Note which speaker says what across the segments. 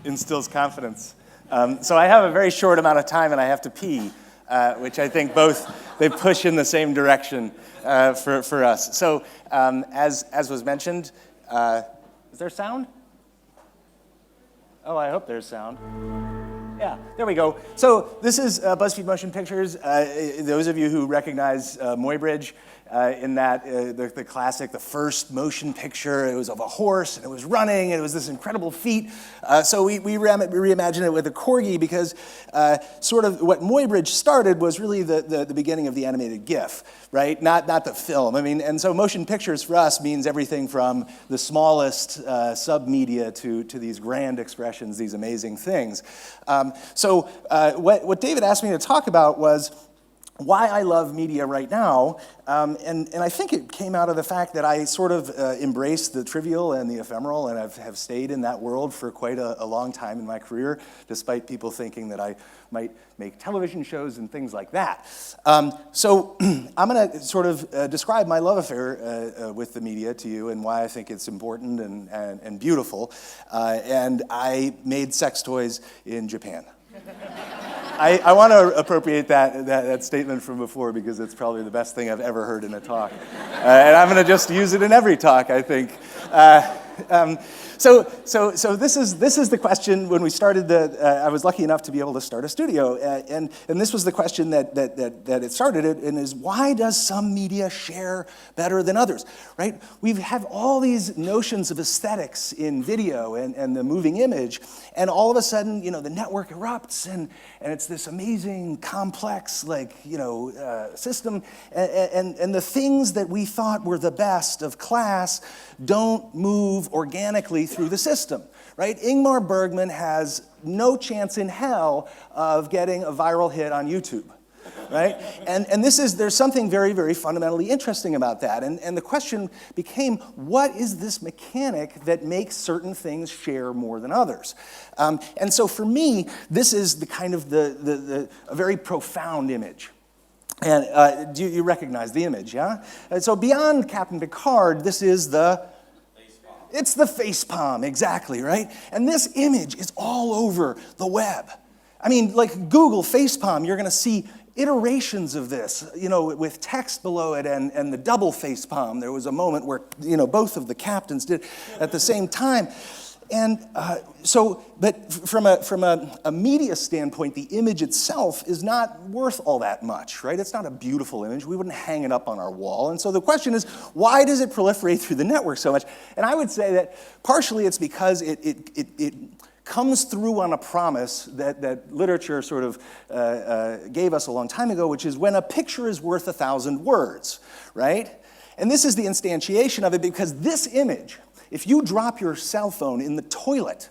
Speaker 1: instills confidence. So I have a very short amount of time and I have to pee, which I think they push in the same direction for us. So as was mentioned, is there sound? Oh, I hope there's sound. Yeah, there we go. So this is Buzzfeed Motion Pictures. Those of you who recognize Muybridge, in that the classic, the first motion picture, it was of a horse and it was running and it was this incredible feat. So we reimagined it with a corgi because sort of what Muybridge started was really the beginning of the animated GIF, right? Not the film. I mean, and so motion pictures for us means everything from the smallest sub-media to these grand expressions, these amazing things. So what David asked me to talk about was why I love media right now, and I think it came out of the fact that I sort of embraced the trivial and the ephemeral, and have stayed in that world for quite a long time in my career, despite people thinking that I might make television shows and things like that. So I'm going to sort of describe my love affair with the media to you and why I think it's important and beautiful. And I made sex toys in Japan. I want to appropriate that statement from before because it's probably the best thing I've ever heard in a talk. And I'm going to just use it in every talk, I think. So this is the question when we started I was lucky enough to be able to start a studio, and this was the question that it started, and is why does some media share better than others, right? We have all these notions of aesthetics in video and the moving image, and all of a sudden, the network erupts, and it's this amazing, complex, system, and the things that we thought were the best of class don't move organically through the system, right? Ingmar Bergman has no chance in hell of getting a viral hit on YouTube, right? And there's something very, very fundamentally interesting about that. And the question became, what is this mechanic that makes certain things share more than others? And so for me, this is the kind of a very profound image. And do you recognize the image, yeah? And so beyond Captain Picard, this is it's the facepalm, exactly, right? And this image is all over the web. I mean, like Google facepalm, you're going to see iterations of this, with text below it and the double facepalm. There was a moment where, both of the captains did at the same time. And but from a media standpoint, the image itself is not worth all that much, right? It's not a beautiful image. We wouldn't hang it up on our wall. And so the question is, why does it proliferate through the network so much? And I would say that partially it's because it comes through on a promise that literature sort of gave us a long time ago, which is when a picture is worth 1,000 words, right? And this is the instantiation of it because this image, if you drop your cell phone in the toilet,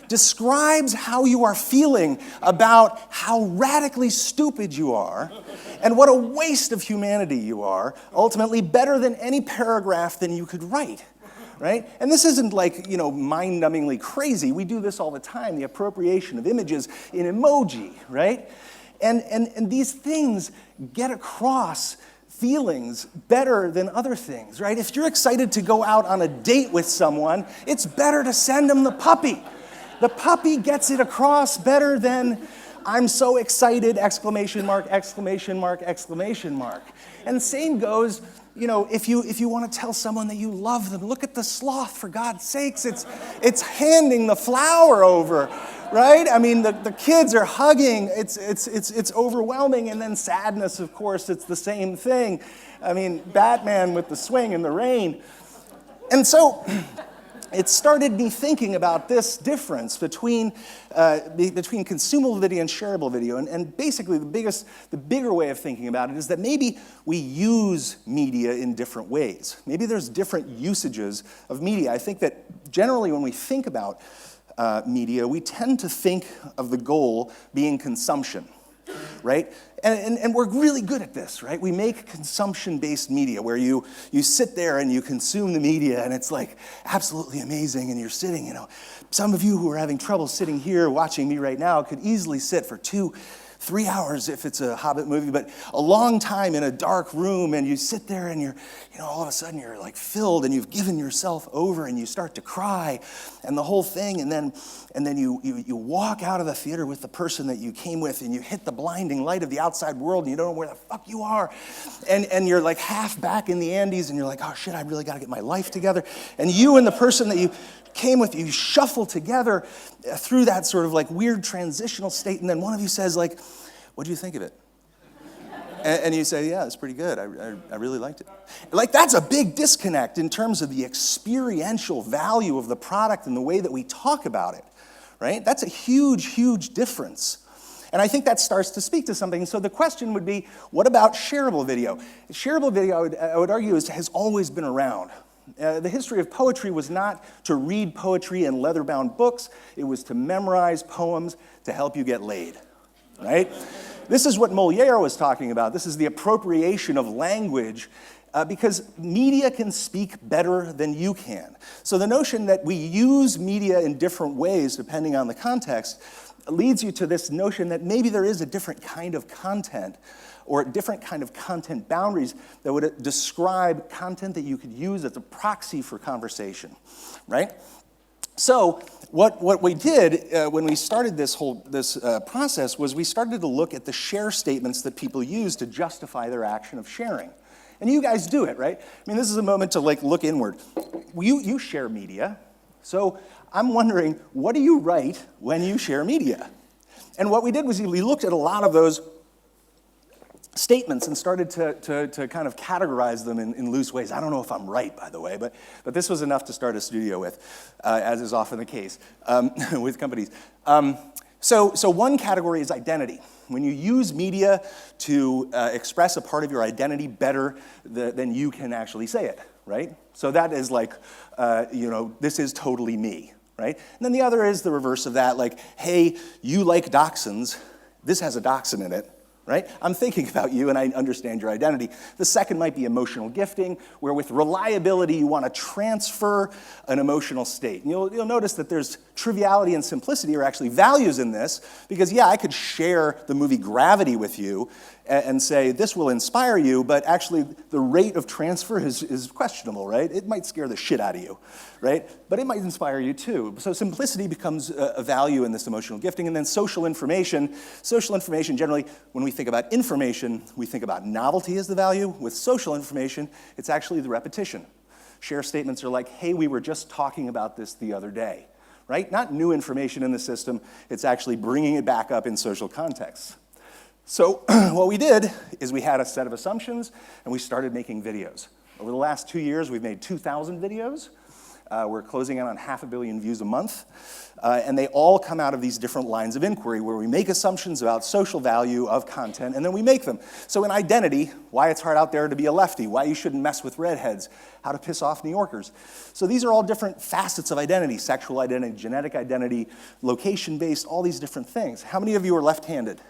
Speaker 1: describes how you are feeling about how radically stupid you are and what a waste of humanity you are, ultimately better than any paragraph than you could write, right? And this isn't like, mind-numbingly crazy. We do this all the time, the appropriation of images in emoji, right? And these things get across feelings better than other things, right? If you're excited to go out on a date with someone, it's better to send them the puppy. The puppy gets it across better than I'm so excited, exclamation mark, exclamation mark, exclamation mark. And the same goes, if you want to tell someone that you love them, look at the sloth, for God's sakes. It's handing the flower over, right? I mean, the kids are hugging. It's overwhelming. And then sadness, of course, it's the same thing. I mean, Batman with the swing in the rain. And so it started me thinking about this difference between consumable video and shareable video. And basically the bigger way of thinking about it is that maybe we use media in different ways. Maybe there's different usages of media. I think that generally when we think about media, we tend to think of the goal being consumption, right? And we're really good at this, right? We make consumption-based media where you sit there and you consume the media and it's like absolutely amazing and you're sitting, some of you who are having trouble sitting here watching me right now could easily sit for 2 3 hours if it's a Hobbit movie, but a long time in a dark room, and you sit there and you're, all of a sudden you're like filled and you've given yourself over and you start to cry and the whole thing, and then you walk out of the theater with the person that you came with and you hit the blinding light of the outside world and you don't know where the fuck you are, and you're like half back in the Andes and you're like, oh shit, I really got to get my life together, and you and the person that you came with, you shuffle together through that sort of like weird transitional state, and then one of you says like, what do you think of it? And you say, yeah, it's pretty good. I really liked it. Like, that's a big disconnect in terms of the experiential value of the product and the way that we talk about it, right? That's a huge, huge difference. And I think that starts to speak to something. So the question would be, what about shareable video? Shareable video, I would argue, has always been around. The history of poetry was not to read poetry in leather-bound books. It was to memorize poems to help you get laid, right? This is what Molière was talking about. This is the appropriation of language because media can speak better than you can. So the notion that we use media in different ways depending on the context leads you to this notion that maybe there is a different kind of content or different kind of content boundaries that would describe content that you could use as a proxy for conversation, right? So what we did when we started this process was we started to look at the share statements that people use to justify their action of sharing. And you guys do it, right? I mean, this is a moment to like look inward. You share media, so I'm wondering, what do you write when you share media? And what we did was we looked at a lot of those statements and started to kind of categorize them in loose ways. I don't know if I'm right, by the way, but this was enough to start a studio with, as is often the case with companies. So one category is identity. When you use media to express a part of your identity better than you can actually say it, right? So that is like, this is totally me, right? And then the other is the reverse of that, like, hey, you like dachshunds. This has a dachshund in it. Right? I'm thinking about you and I understand your identity. The second might be emotional gifting, where with reliability you want to transfer an emotional state. And you'll notice that there's triviality and simplicity are actually values in this, because yeah, I could share the movie Gravity with you and say, this will inspire you, but actually the rate of transfer is questionable, right? It might scare the shit out of you, right? But it might inspire you too. So simplicity becomes a value in this emotional gifting. And then social information. Social information, generally, when we think about information, we think about novelty as the value. With social information, it's actually the repetition. Share statements are like, hey, we were just talking about this the other day, right? Not new information in the system, it's actually bringing it back up in social contexts. So what we did is we had a set of assumptions and we started making videos. Over the last 2 years, we've made 2,000 videos. We're closing in on 500 million views a month. And they all come out of these different lines of inquiry where we make assumptions about social value of content and then we make them. So in identity, why it's hard out there to be a lefty, why you shouldn't mess with redheads, how to piss off New Yorkers. So these are all different facets of identity: sexual identity, genetic identity, location-based, all these different things. How many of you are left-handed?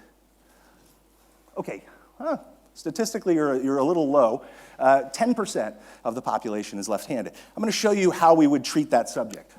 Speaker 1: Okay, statistically you're a little low. 10% of the population is left-handed. I'm going to show you how we would treat that subject.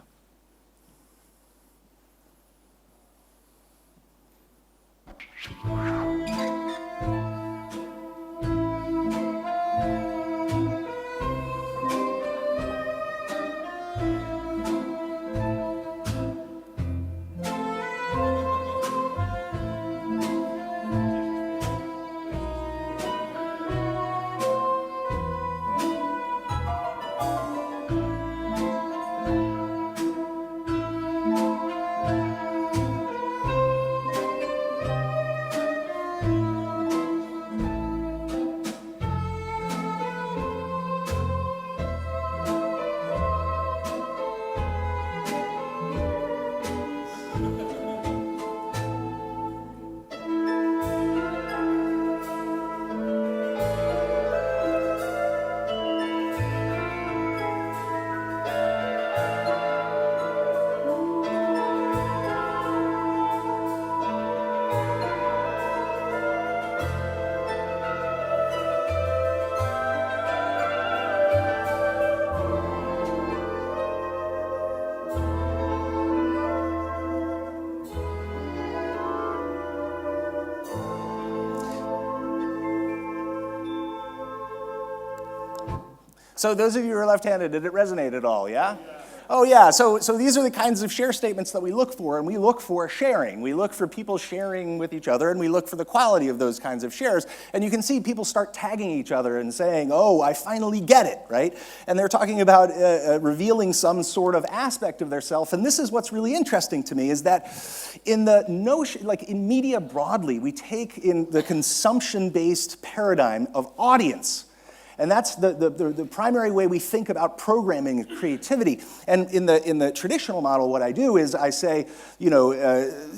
Speaker 1: So those of you who are left-handed, did it resonate at all, yeah? Oh yeah, so these are the kinds of share statements that we look for, and we look for sharing. We look for people sharing with each other, and we look for the quality of those kinds of shares. And you can see people start tagging each other and saying, oh, I finally get it, right? And they're talking about revealing some sort of aspect of their self. And this is what's really interesting to me, is that in the notion, like in media broadly, we take in the consumption-based paradigm of audience. And that's the primary way we think about programming and creativity. And in the traditional model, what I do is I say, you know,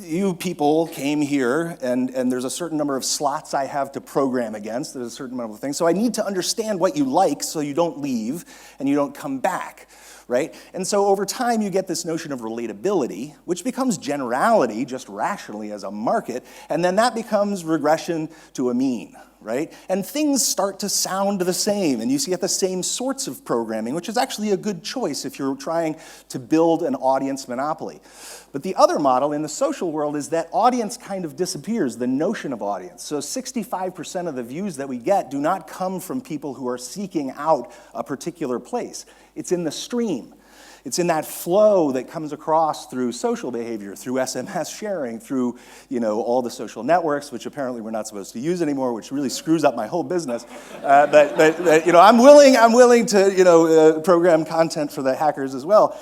Speaker 1: you people came here, and there's a certain number of slots I have to program against. There's a certain number of things. So I need to understand what you like so you don't leave and you don't come back. Right? And so over time, you get this notion of relatability, which becomes generality, just rationally as a market, and then that becomes regression to a mean, right? And things start to sound the same, and you get the same sorts of programming, which is actually a good choice if you're trying to build an audience monopoly. But the other model in the social world is that audience kind of disappears, the notion of audience. So 65% of the views that we get do not come from people who are seeking out a particular place. It's in the stream. It's in that flow that comes across through social behavior, through SMS sharing, through, you know, all the social networks, which apparently we're not supposed to use anymore, which really screws up my whole business. But you know, I'm willing to, you know, program content for the hackers as well.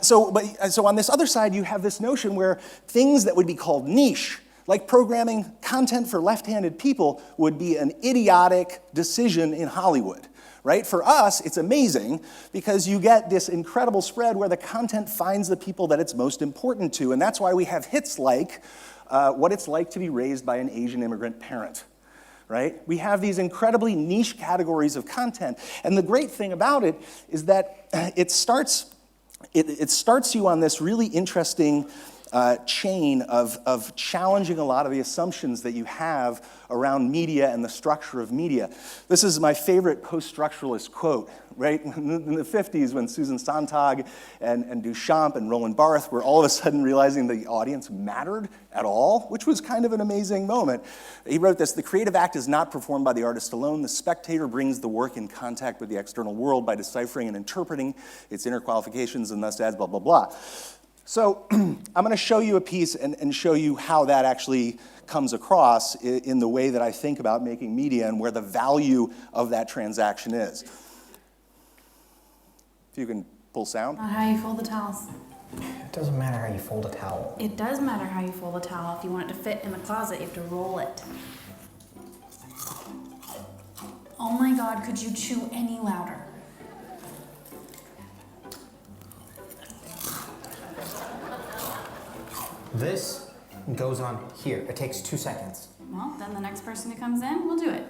Speaker 1: So on this other side, you have this notion where things that would be called niche, like programming content for left-handed people, would be an idiotic decision in Hollywood. Right? For us, it's amazing because you get this incredible spread where the content finds the people that it's most important to, and that's why we have hits like What It's Like to Be Raised by an Asian Immigrant Parent. Right? We have these incredibly niche categories of content, and the great thing about it is that it starts you on this really interesting chain of challenging a lot of the assumptions that you have around media and the structure of media. This is my favorite post-structuralist quote, right? In the 50s, when Susan Sontag and Duchamp and Roland Barthes were all of a sudden realizing the audience mattered at all, which was kind of an amazing moment. He wrote this: "The creative act is not performed by the artist alone. The spectator brings the work in contact with the external world by deciphering and interpreting its inner qualifications, and thus adds blah, blah, blah." So I'm going to show you a piece and show you how that actually comes across in the way that I think about making media and where the value of that transaction is. If you can pull sound.
Speaker 2: Not how you fold the towels.
Speaker 3: It doesn't matter how you fold a towel.
Speaker 2: It does matter how you fold a towel. If you want it to fit in the closet, you have to roll it. Oh my God, could you chew any louder?
Speaker 3: This goes on here. It takes 2 seconds.
Speaker 2: Well, then the next person who comes in will do it.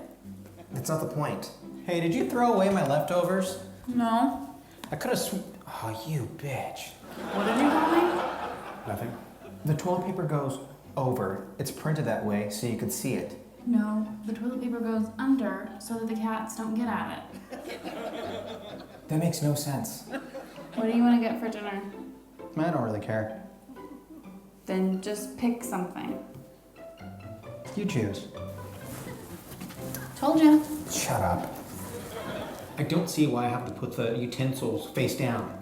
Speaker 3: That's not the point. Hey, did you throw away my leftovers?
Speaker 2: No.
Speaker 3: I could have Oh, you bitch.
Speaker 2: What did you call me?
Speaker 3: Nothing. The toilet paper goes over. It's printed that way so you can see it.
Speaker 2: No, the toilet paper goes under so that the cats don't get at it.
Speaker 3: That makes no sense.
Speaker 2: What do you want to get for dinner?
Speaker 3: I don't really care.
Speaker 2: Then just pick something.
Speaker 3: You choose.
Speaker 2: Told you.
Speaker 3: Shut up.
Speaker 4: I don't see why I have to put the utensils face down.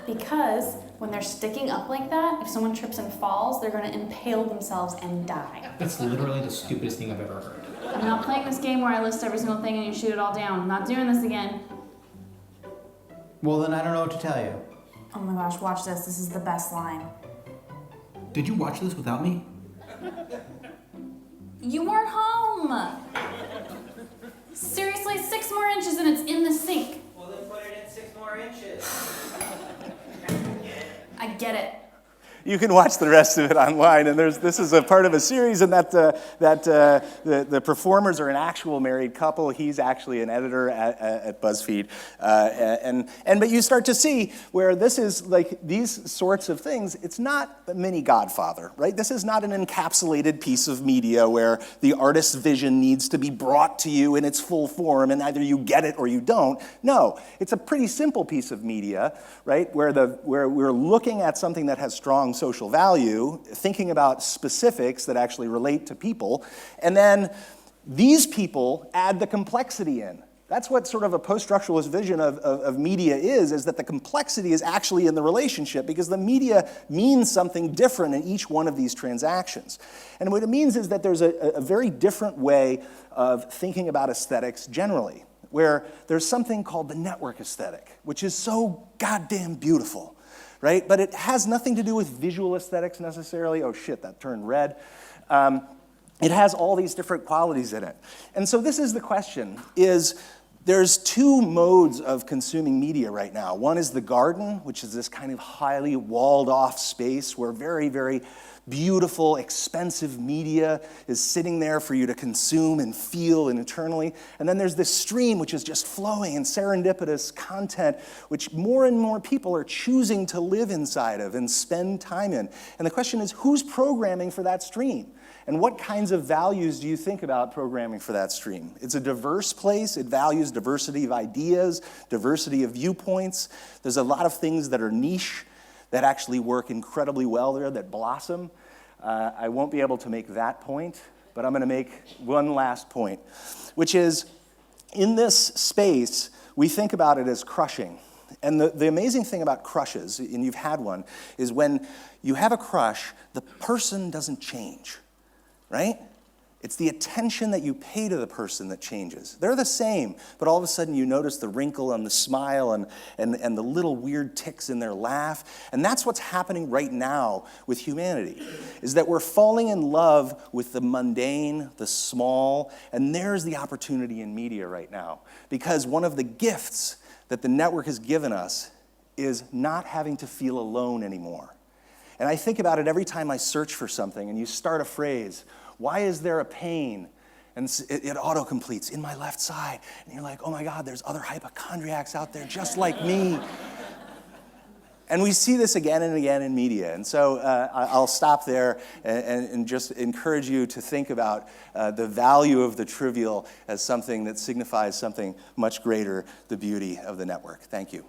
Speaker 2: Because when they're sticking up like that, if someone trips and falls, they're going to impale themselves and die.
Speaker 4: That's literally the stupidest thing I've ever heard.
Speaker 2: I'm not playing this game where I list every single thing and you shoot it all down. I'm not doing this again.
Speaker 3: Well, then I don't know what to tell you.
Speaker 2: Oh my gosh, watch this. This is the best line.
Speaker 4: Did you watch this without me?
Speaker 2: You weren't home! Seriously, 6 more inches and it's in the sink.
Speaker 5: Well, then put it in 6 more inches.
Speaker 2: I get it.
Speaker 1: You can watch the rest of it online, and this is a part of a series, and the performers are an actual married couple. He's actually an editor at Buzzfeed, but you start to see where this is like these sorts of things. It's not a mini Godfather, right? This is not an encapsulated piece of media where the artist's vision needs to be brought to you in its full form, and either you get it or you don't. No, it's a pretty simple piece of media, right? Where we're looking at something that has strong social value, thinking about specifics that actually relate to people, and then these people add the complexity in. That's what sort of a post-structuralist vision of media is that the complexity is actually in the relationship because the media means something different in each one of these transactions. And what it means is that there's a very different way of thinking about aesthetics generally, where there's something called the network aesthetic, which is so goddamn beautiful, right? But it has nothing to do with visual aesthetics necessarily. Oh shit, that turned red. It has all these different qualities in it. And so this is the question, there's two modes of consuming media right now. One is the garden, which is this kind of highly walled off space where very, very beautiful, expensive media is sitting there for you to consume and feel and eternally. And then there's this stream which is just flowing and serendipitous content which more and more people are choosing to live inside of and spend time in. And the question is, who's programming for that stream? And what kinds of values do you think about programming for that stream? It's a diverse place. It values diversity of ideas, diversity of viewpoints. There's a lot of things that are niche that actually work incredibly well there, that blossom. I won't be able to make that point, but I'm going to make one last point, which is in this space, we think about it as crushing. And the amazing thing about crushes, and you've had one, is when you have a crush, the person doesn't change. Right? It's the attention that you pay to the person that changes. They're the same, but all of a sudden you notice the wrinkle on the smile and the little weird ticks in their laugh. And that's what's happening right now with humanity, is that we're falling in love with the mundane, the small, and there's the opportunity in media right now. Because one of the gifts that the network has given us is not having to feel alone anymore. And I think about it every time I search for something and you start a phrase. Why is there a pain? And it auto-completes in my left side. And you're like, oh my God, there's other hypochondriacs out there just like me. And we see this again and again in media. And so I'll stop there and just encourage you to think about the value of the trivial as something that signifies something much greater, the beauty of the network. Thank you.